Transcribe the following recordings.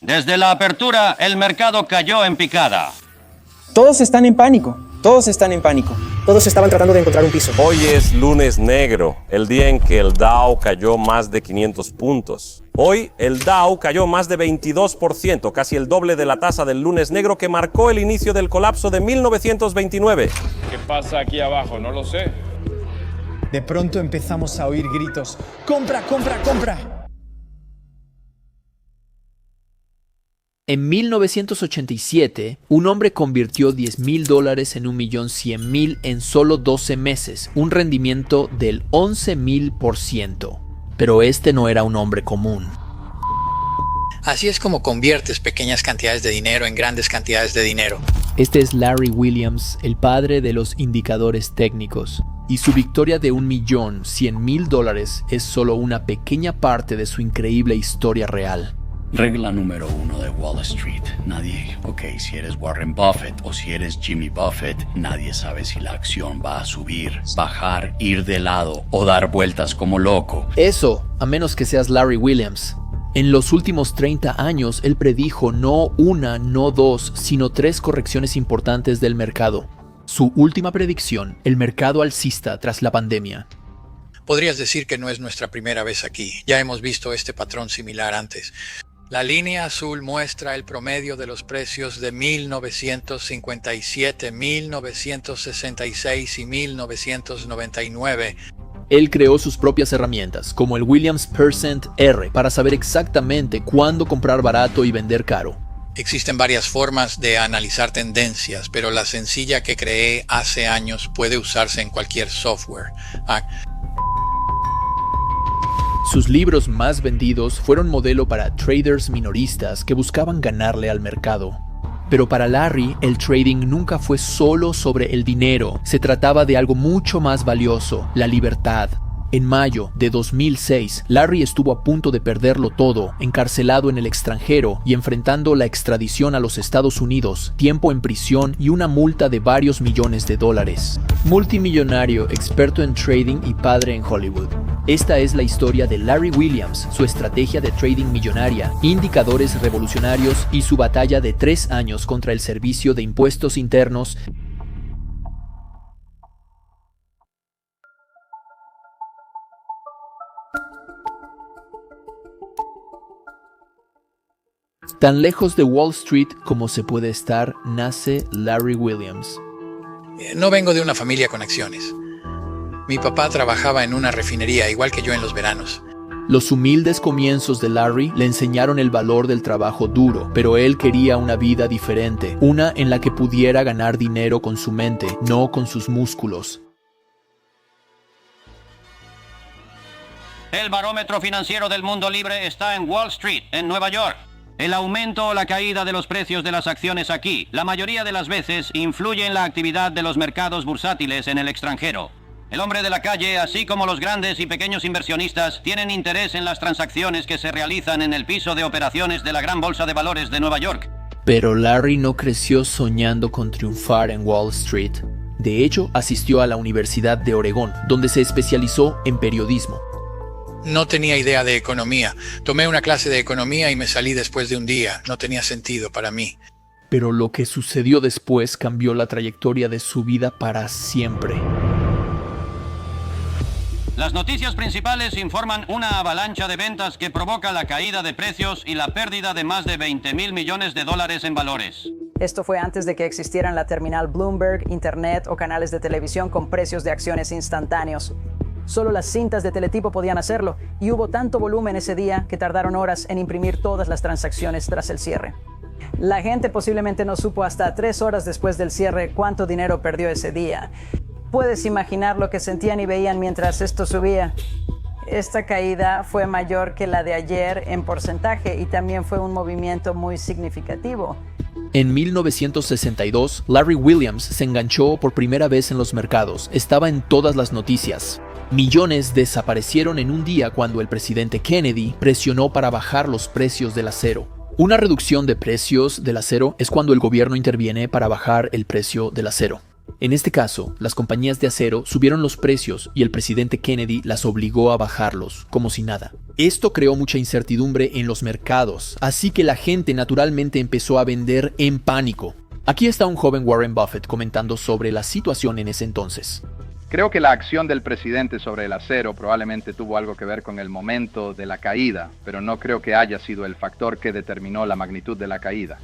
Desde la apertura, el mercado cayó en picada. Todos están en pánico. Todos están en pánico. Todos estaban tratando de encontrar un piso. Hoy es lunes negro, el día en que el Dow cayó más de 500 puntos. Hoy el Dow cayó más de 22%, casi el doble de la tasa del lunes negro que marcó el inicio del colapso de 1929. ¿Qué pasa aquí abajo? No lo sé. De pronto empezamos a oír gritos: ¡compra, compra, compra! En 1987, un hombre convirtió $10,000 en 1.100.000 en solo 12 meses, un rendimiento del 11,000%. Pero este no era un hombre común. Así es como conviertes pequeñas cantidades de dinero en grandes cantidades de dinero. Este es Larry Williams, el padre de los indicadores técnicos. Y su victoria de $1.100.000 es solo una pequeña parte de su increíble historia real. Regla número 1 de Wall Street. Si eres Warren Buffett o si eres Jimmy Buffett, nadie sabe si la acción va a subir, bajar, ir de lado o dar vueltas como loco. Eso, a menos que seas Larry Williams. En los últimos 30 años, él predijo no una, no dos, sino 3 correcciones importantes del mercado. Su última predicción, el mercado alcista tras la pandemia. Podrías decir que no es nuestra primera vez aquí. Ya hemos visto este patrón similar antes. La línea azul muestra el promedio de los precios de 1957, 1966 y 1999. Él creó sus propias herramientas, como el Williams Percent R, para saber exactamente cuándo comprar barato y vender caro. Existen varias formas de analizar tendencias, pero la sencilla que creé hace años puede usarse en cualquier software. Sus libros más vendidos fueron modelo para traders minoristas que buscaban ganarle al mercado. Pero para Larry, el trading nunca fue solo sobre el dinero. Se trataba de algo mucho más valioso, la libertad. En mayo de 2006, Larry estuvo a punto de perderlo todo, encarcelado en el extranjero y enfrentando la extradición a los Estados Unidos, tiempo en prisión y una multa de varios millones de dólares. Multimillonario, experto en trading y padre en Hollywood. Esta es la historia de Larry Williams, su estrategia de trading millonaria, indicadores revolucionarios y su batalla de 3 años contra el Servicio de Impuestos Internos. Tan lejos de Wall Street como se puede estar, nace Larry Williams. No vengo de una familia con acciones. Mi papá trabajaba en una refinería, igual que yo en los veranos. Los humildes comienzos de Larry le enseñaron el valor del trabajo duro, pero él quería una vida diferente, una en la que pudiera ganar dinero con su mente, no con sus músculos. El barómetro financiero del mundo libre está en Wall Street, en Nueva York. El aumento o la caída de los precios de las acciones aquí, la mayoría de las veces, influye en la actividad de los mercados bursátiles en el extranjero. El hombre de la calle, así como los grandes y pequeños inversionistas, tienen interés en las transacciones que se realizan en el piso de operaciones de la gran bolsa de valores de Nueva York. Pero Larry no creció soñando con triunfar en Wall Street. De hecho, asistió a la Universidad de Oregón, donde se especializó en periodismo. No tenía idea de economía. Tomé una clase de economía y me salí después de un día. No tenía sentido para mí. Pero lo que sucedió después cambió la trayectoria de su vida para siempre. Las noticias principales informan una avalancha de ventas que provoca la caída de precios y la pérdida de más de $20,000 millones en valores. Esto fue antes de que existieran la terminal Bloomberg, Internet o canales de televisión con precios de acciones instantáneos. Solo las cintas de teletipo podían hacerlo, y hubo tanto volumen ese día que tardaron horas en imprimir todas las transacciones tras el cierre. La gente posiblemente no supo hasta 3 horas después del cierre cuánto dinero perdió ese día. Puedes imaginar lo que sentían y veían mientras esto subía. Esta caída fue mayor que la de ayer en porcentaje y también fue un movimiento muy significativo. En 1962, Larry Williams se enganchó por primera vez en los mercados. Estaba en todas las noticias. Millones desaparecieron en un día cuando el presidente Kennedy presionó para bajar los precios del acero. Una reducción de precios del acero es cuando el gobierno interviene para bajar el precio del acero. En este caso, las compañías de acero subieron los precios y el presidente Kennedy las obligó a bajarlos, como si nada. Esto creó mucha incertidumbre en los mercados, así que la gente naturalmente empezó a vender en pánico. Aquí está un joven Warren Buffett comentando sobre la situación en ese entonces. Creo que la acción del presidente sobre el acero probablemente tuvo algo que ver con el momento de la caída, pero no creo que haya sido el factor que determinó la magnitud de la caída.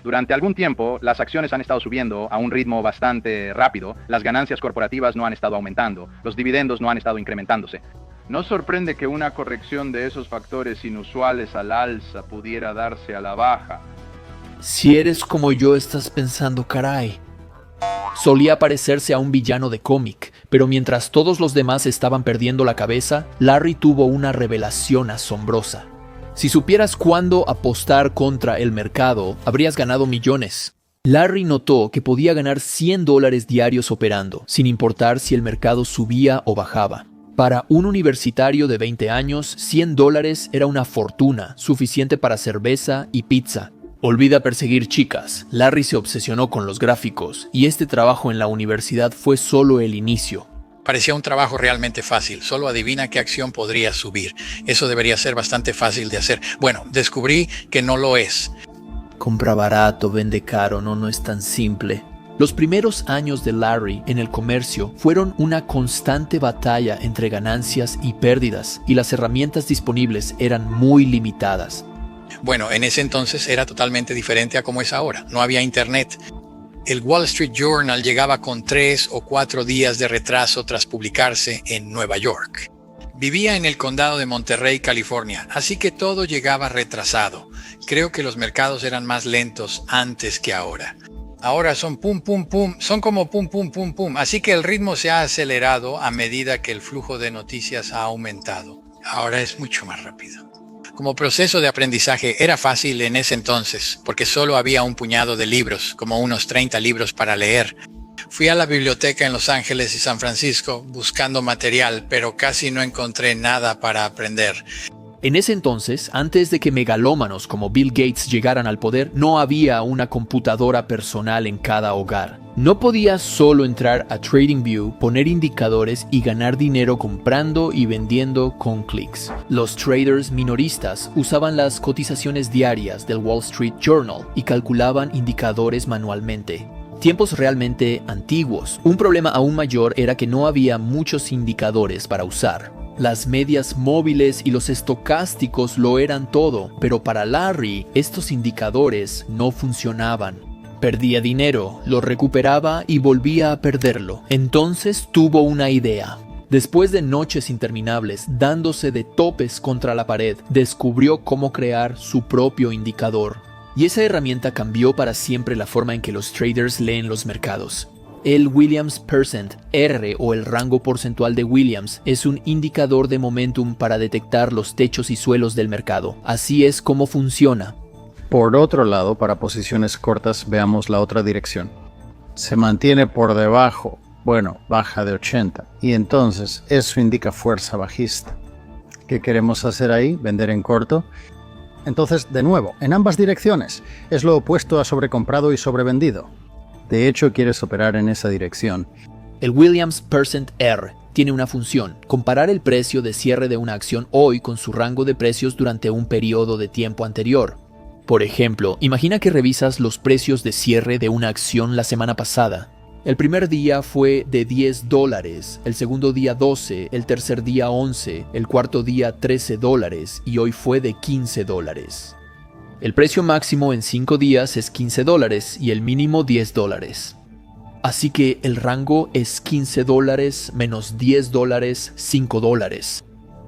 Durante algún tiempo, las acciones han estado subiendo a un ritmo bastante rápido, las ganancias corporativas no han estado aumentando, los dividendos no han estado incrementándose. No sorprende que una corrección de esos factores inusuales al alza pudiera darse a la baja. Si eres como yo, estás pensando, caray. Solía parecerse a un villano de cómic, pero mientras todos los demás estaban perdiendo la cabeza, Larry tuvo una revelación asombrosa. Si supieras cuándo apostar contra el mercado, habrías ganado millones. Larry notó que podía ganar $100 diarios operando, sin importar si el mercado subía o bajaba. Para un universitario de 20 años, $100 era una fortuna, suficiente para cerveza y pizza. Olvida perseguir chicas. Larry se obsesionó con los gráficos, y este trabajo en la universidad fue solo el inicio. Parecía un trabajo realmente fácil, solo adivina qué acción podría subir. Eso debería ser bastante fácil de hacer. Bueno, descubrí que no lo es. Compra barato, vende caro, no es tan simple. Los primeros años de Larry en el comercio fueron una constante batalla entre ganancias y pérdidas, y las herramientas disponibles eran muy limitadas. Bueno, en ese entonces era totalmente diferente a como es ahora. No había internet. El Wall Street Journal llegaba con 3 o 4 días de retraso tras publicarse en Nueva York. Vivía en el condado de Monterey, California, así que todo llegaba retrasado. Creo que los mercados eran más lentos antes que ahora. Ahora son pum, pum, pum, son como pum, pum, pum, pum. Así que el ritmo se ha acelerado a medida que el flujo de noticias ha aumentado. Ahora es mucho más rápido. Como proceso de aprendizaje era fácil en ese entonces, porque solo había un puñado de libros, como unos 30 libros para leer. Fui a la biblioteca en Los Ángeles y San Francisco buscando material, pero casi no encontré nada para aprender. En ese entonces, antes de que megalómanos como Bill Gates llegaran al poder, no había una computadora personal en cada hogar. No podías solo entrar a TradingView, poner indicadores y ganar dinero comprando y vendiendo con clics. Los traders minoristas usaban las cotizaciones diarias del Wall Street Journal y calculaban indicadores manualmente. Tiempos realmente antiguos. Un problema aún mayor era que no había muchos indicadores para usar. Las medias móviles y los estocásticos lo eran todo, pero para Larry estos indicadores no funcionaban. Perdía dinero, lo recuperaba y volvía a perderlo. Entonces tuvo una idea. Después de noches interminables dándose de topes contra la pared, descubrió cómo crear su propio indicador. Y esa herramienta cambió para siempre la forma en que los traders leen los mercados. El Williams Percent R, o el rango porcentual de Williams, es un indicador de momentum para detectar los techos y suelos del mercado. Así es como funciona. Por otro lado, para posiciones cortas, veamos la otra dirección. Se mantiene por debajo, baja de 80, y entonces eso indica fuerza bajista. ¿Qué queremos hacer ahí? ¿Vender en corto? Entonces, de nuevo, en ambas direcciones, es lo opuesto a sobrecomprado y sobrevendido. De hecho, quieres operar en esa dirección. El Williams Percent R tiene una función: comparar el precio de cierre de una acción hoy con su rango de precios durante un periodo de tiempo anterior. Por ejemplo, imagina que revisas los precios de cierre de una acción la semana pasada. El primer día fue de $10, el segundo día 12, el tercer día 11, el cuarto día $13 y hoy fue de $15. El precio máximo en 5 días es $15 y el mínimo $10. Así que el rango es $15 menos $10, $5.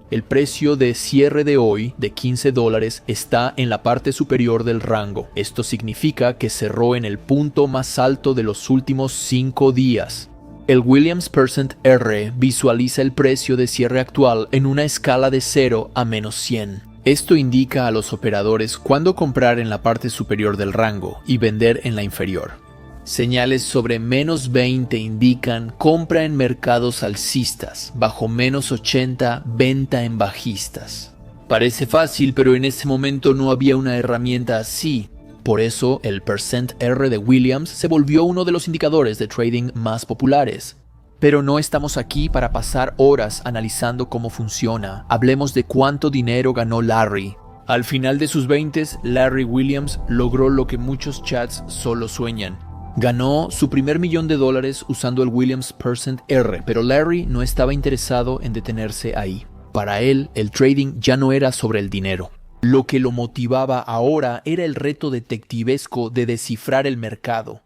El precio de cierre de hoy, de $15, está en la parte superior del rango. Esto significa que cerró en el punto más alto de los últimos 5 días. El Williams Percent R visualiza el precio de cierre actual en una escala de 0 a menos 100. Esto indica a los operadores cuándo comprar en la parte superior del rango y vender en la inferior. Señales sobre menos 20 indican compra en mercados alcistas, bajo menos 80, venta en bajistas. Parece fácil, pero en ese momento no había una herramienta así. Por eso, el Percent R de Williams se volvió uno de los indicadores de trading más populares. Pero no estamos aquí para pasar horas analizando cómo funciona. Hablemos de cuánto dinero ganó Larry. Al final de sus 20s, Larry Williams logró lo que muchos chats solo sueñan. Ganó su primer $1,000,000 usando el Williams Percent R, pero Larry no estaba interesado en detenerse ahí. Para él, el trading ya no era sobre el dinero. Lo que lo motivaba ahora era el reto detectivesco de descifrar el mercado.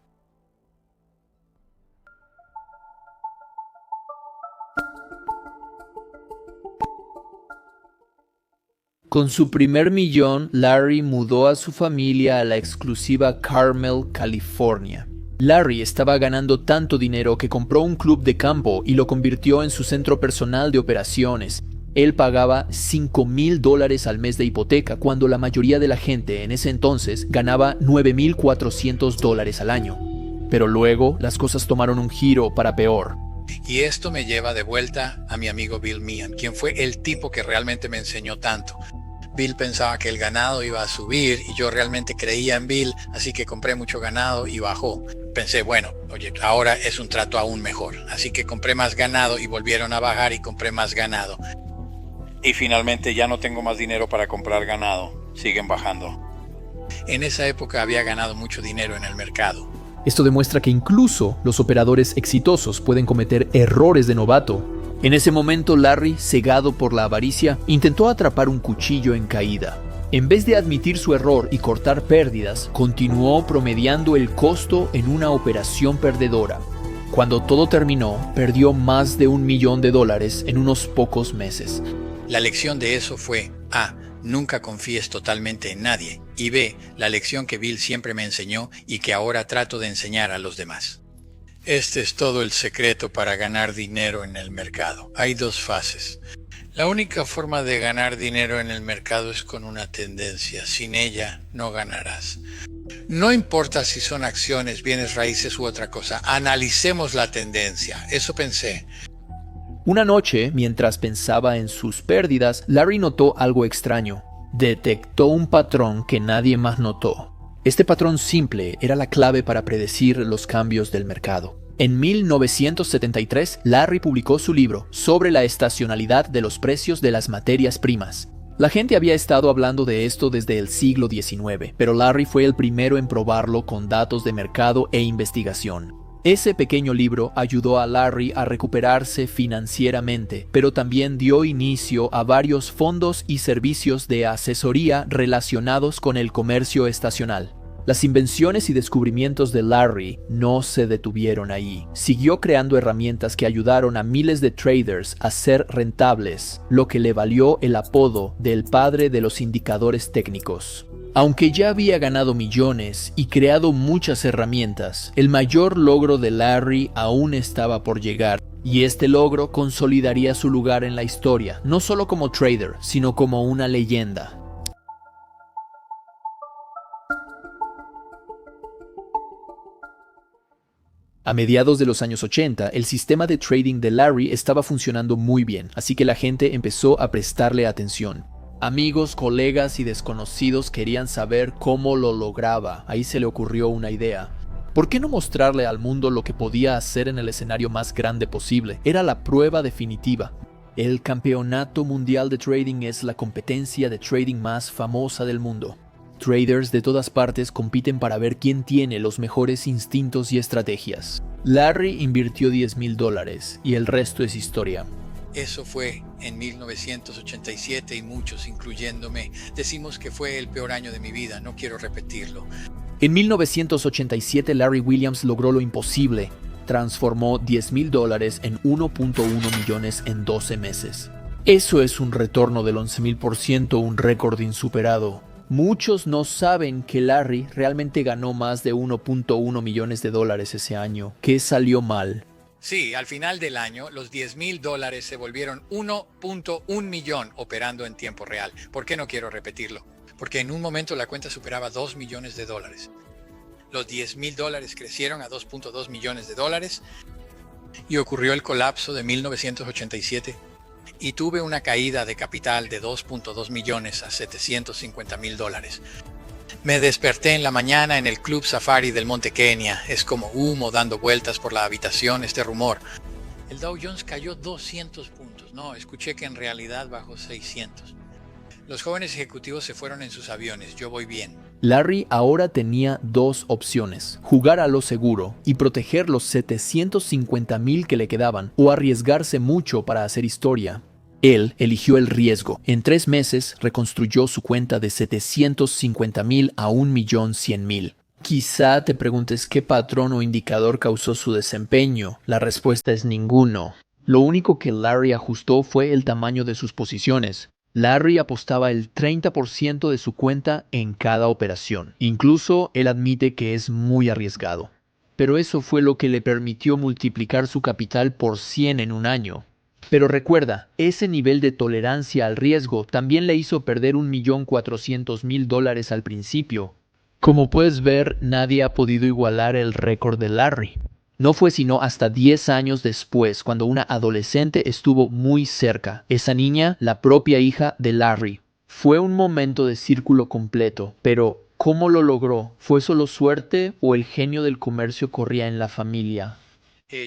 Con su primer millón, Larry mudó a su familia a la exclusiva Carmel, California. Larry estaba ganando tanto dinero que compró un club de campo y lo convirtió en su centro personal de operaciones. Él pagaba $5,000 al mes de hipoteca cuando la mayoría de la gente en ese entonces ganaba $9,400 al año. Pero luego las cosas tomaron un giro para peor. Y esto me lleva de vuelta a mi amigo Bill Meehan, quien fue el tipo que realmente me enseñó tanto. Bill pensaba que el ganado iba a subir y yo realmente creía en Bill, así que compré mucho ganado y bajó. Pensé, bueno, oye, ahora es un trato aún mejor. Así que compré más ganado y volvieron a bajar y compré más ganado. Y finalmente ya no tengo más dinero para comprar ganado. Siguen bajando. En esa época había ganado mucho dinero en el mercado. Esto demuestra que incluso los operadores exitosos pueden cometer errores de novato. En ese momento, Larry, cegado por la avaricia, intentó atrapar un cuchillo en caída. En vez de admitir su error y cortar pérdidas, continuó promediando el costo en una operación perdedora. Cuando todo terminó, perdió más de $1,000,000 en unos pocos meses. La lección de eso fue A. Nunca confíes totalmente en nadie. Y B. La lección que Bill siempre me enseñó y que ahora trato de enseñar a los demás. Este es todo el secreto para ganar dinero en el mercado. Hay dos fases. La única forma de ganar dinero en el mercado es con una tendencia. Sin ella, no ganarás. No importa si son acciones, bienes raíces u otra cosa. Analicemos la tendencia. Eso pensé. Una noche, mientras pensaba en sus pérdidas, Larry notó algo extraño. Detectó un patrón que nadie más notó. Este patrón simple era la clave para predecir los cambios del mercado. En 1973, Larry publicó su libro sobre la estacionalidad de los precios de las materias primas. La gente había estado hablando de esto desde el siglo XIX, pero Larry fue el primero en probarlo con datos de mercado e investigación. Ese pequeño libro ayudó a Larry a recuperarse financieramente, pero también dio inicio a varios fondos y servicios de asesoría relacionados con el comercio estacional. Las invenciones y descubrimientos de Larry no se detuvieron ahí. Siguió creando herramientas que ayudaron a miles de traders a ser rentables, lo que le valió el apodo del padre de los indicadores técnicos. Aunque ya había ganado millones y creado muchas herramientas, el mayor logro de Larry aún estaba por llegar, y este logro consolidaría su lugar en la historia, no solo como trader, sino como una leyenda. A mediados de los años 80, el sistema de trading de Larry estaba funcionando muy bien, así que la gente empezó a prestarle atención. Amigos, colegas y desconocidos querían saber cómo lo lograba. Ahí se le ocurrió una idea. ¿Por qué no mostrarle al mundo lo que podía hacer en el escenario más grande posible? Era la prueba definitiva. El Campeonato Mundial de Trading es la competencia de trading más famosa del mundo. Traders de todas partes compiten para ver quién tiene los mejores instintos y estrategias. Larry invirtió $10,000 y el resto es historia. Eso fue en 1987 y muchos, incluyéndome, decimos que fue el peor año de mi vida. No quiero repetirlo. En 1987 Larry Williams logró lo imposible. Transformó $10,000 en 1.1 millones en 12 meses. Eso es un retorno del 11,000%, un récord insuperado. Muchos no saben que Larry realmente ganó más de 1.1 millones de dólares ese año. ¿Qué salió mal? Sí, al final del año, los $10,000 se volvieron 1.1 millón operando en tiempo real. ¿Por qué no quiero repetirlo? Porque en un momento la cuenta superaba $2 millones. Los $10,000 crecieron a 2.2 millones de dólares y ocurrió el colapso de 1987 y tuve una caída de capital de 2.2 millones a $750,000. Me desperté en la mañana en el Club Safari del Monte Kenia. Es como humo dando vueltas por la habitación este rumor. El Dow Jones cayó 200 puntos. No, escuché que en realidad bajó 600. Los jóvenes ejecutivos se fueron en sus aviones. Yo voy bien. Larry ahora tenía dos opciones: jugar a lo seguro y proteger los 750,000 que le quedaban, o arriesgarse mucho para hacer historia. Él eligió el riesgo. En 3 meses reconstruyó su cuenta de 750,000 a 1,100,000. Quizá te preguntes qué patrón o indicador causó su desempeño. La respuesta es ninguno. Lo único que Larry ajustó fue el tamaño de sus posiciones. Larry apostaba el 30% de su cuenta en cada operación. Incluso él admite que es muy arriesgado. Pero eso fue lo que le permitió multiplicar su capital por 100 en un año. Pero recuerda, ese nivel de tolerancia al riesgo también le hizo perder $1,400,000 al principio. Como puedes ver, nadie ha podido igualar el récord de Larry. No fue sino hasta 10 años después, cuando una adolescente estuvo muy cerca. Esa niña, la propia hija de Larry. Fue un momento de círculo completo, pero ¿cómo lo logró? ¿Fue solo suerte o el genio del comercio corría en la familia?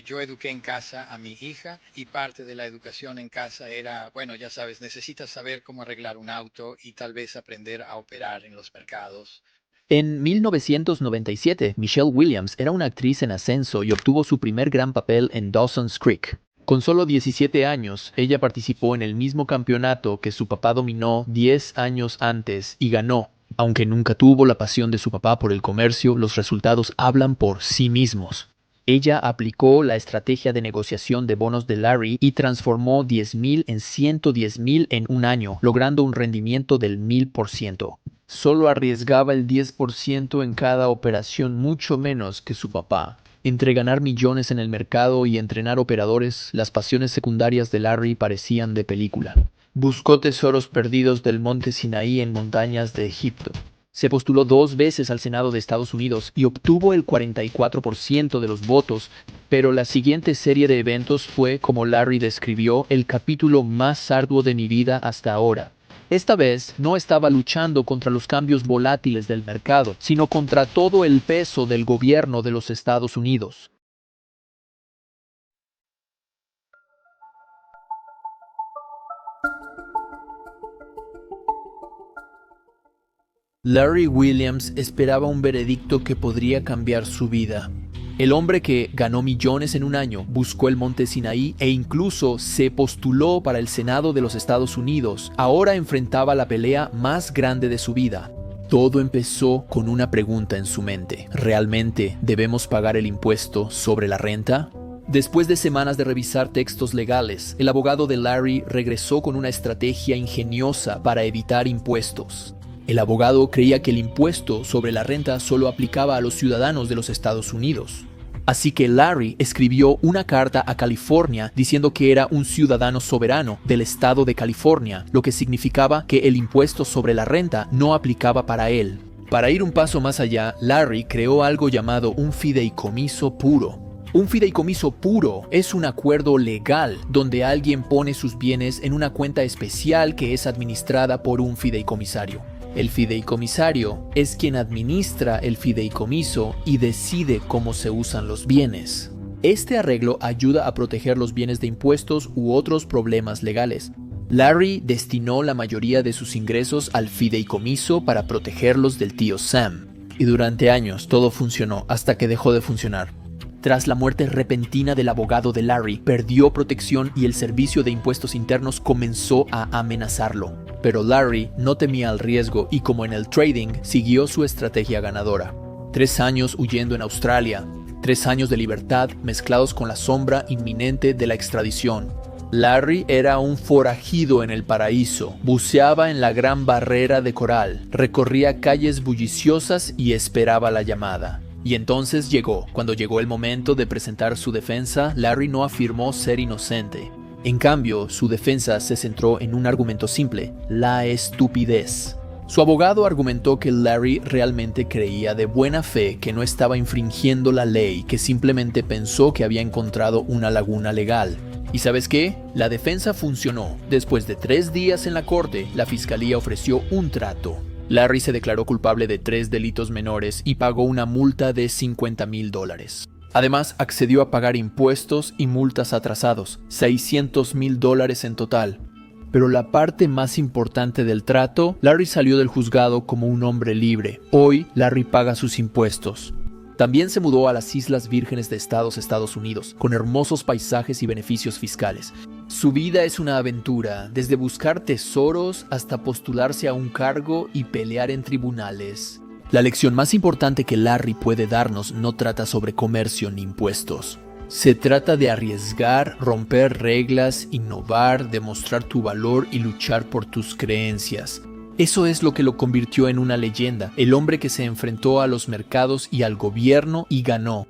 Yo eduqué en casa a mi hija y parte de la educación en casa era, bueno, ya sabes, necesitas saber cómo arreglar un auto y tal vez aprender a operar en los mercados. En 1997, Michelle Williams era una actriz en ascenso y obtuvo su primer gran papel en Dawson's Creek. Con solo 17 años, ella participó en el mismo campeonato que su papá dominó 10 años antes y ganó. Aunque nunca tuvo la pasión de su papá por el comercio, los resultados hablan por sí mismos. Ella aplicó la estrategia de negociación de bonos de Larry y transformó 10,000 en 110,000 en un año, logrando un rendimiento del 1000%. Solo arriesgaba el 10% en cada operación, mucho menos que su papá. Entre ganar millones en el mercado y entrenar operadores, las pasiones secundarias de Larry parecían de película. Buscó tesoros perdidos del monte Sinaí en montañas de Egipto. Se postuló 2 veces al Senado de Estados Unidos y obtuvo el 44% de los votos, pero la siguiente serie de eventos fue, como Larry describió, el capítulo más arduo de mi vida hasta ahora. Esta vez no estaba luchando contra los cambios volátiles del mercado, sino contra todo el peso del gobierno de los Estados Unidos. Larry Williams esperaba un veredicto que podría cambiar su vida. El hombre que ganó millones en un año, buscó el monte Sinaí e incluso se postuló para el Senado de los Estados Unidos, ahora enfrentaba la pelea más grande de su vida. Todo empezó con una pregunta en su mente: ¿realmente debemos pagar el impuesto sobre la renta? Después de semanas de revisar textos legales, el abogado de Larry regresó con una estrategia ingeniosa para evitar impuestos. El abogado creía que el impuesto sobre la renta solo aplicaba a los ciudadanos de los Estados Unidos. Así que Larry escribió una carta a California diciendo que era un ciudadano soberano del estado de California, lo que significaba que el impuesto sobre la renta no aplicaba para él. Para ir un paso más allá, Larry creó algo llamado un fideicomiso puro. Un fideicomiso puro es un acuerdo legal donde alguien pone sus bienes en una cuenta especial que es administrada por un fideicomisario. El fideicomisario es quien administra el fideicomiso y decide cómo se usan los bienes. Este arreglo ayuda a proteger los bienes de impuestos u otros problemas legales. Larry destinó la mayoría de sus ingresos al fideicomiso para protegerlos del tío Sam. Y durante años todo funcionó hasta que dejó de funcionar. Tras la muerte repentina del abogado de Larry, perdió protección y el Servicio de Impuestos Internos comenzó a amenazarlo. Pero Larry no temía el riesgo y, como en el trading, siguió su estrategia ganadora. 3 años huyendo en Australia, 3 años de libertad mezclados con la sombra inminente de la extradición. Larry era un forajido en el paraíso, buceaba en la gran barrera de coral, recorría calles bulliciosas y esperaba la llamada. Y entonces llegó. Cuando llegó el momento de presentar su defensa, Larry no afirmó ser inocente. En cambio, su defensa se centró en un argumento simple: la estupidez. Su abogado argumentó que Larry realmente creía de buena fe que no estaba infringiendo la ley, que simplemente pensó que había encontrado una laguna legal. ¿Y sabes qué? La defensa funcionó. Después de 3 días en la corte, la fiscalía ofreció un trato. Larry se declaró culpable de 3 delitos menores y pagó una multa de $50,000. Además, accedió a pagar impuestos y multas atrasados, $600,000 en total. Pero la parte más importante del trato, Larry salió del juzgado como un hombre libre. Hoy, Larry paga sus impuestos. También se mudó a las Islas Vírgenes de Estados Unidos, con hermosos paisajes y beneficios fiscales. Su vida es una aventura, desde buscar tesoros hasta postularse a un cargo y pelear en tribunales. La lección más importante que Larry puede darnos no trata sobre comercio ni impuestos. Se trata de arriesgar, romper reglas, innovar, demostrar tu valor y luchar por tus creencias. Eso es lo que lo convirtió en una leyenda, el hombre que se enfrentó a los mercados y al gobierno y ganó.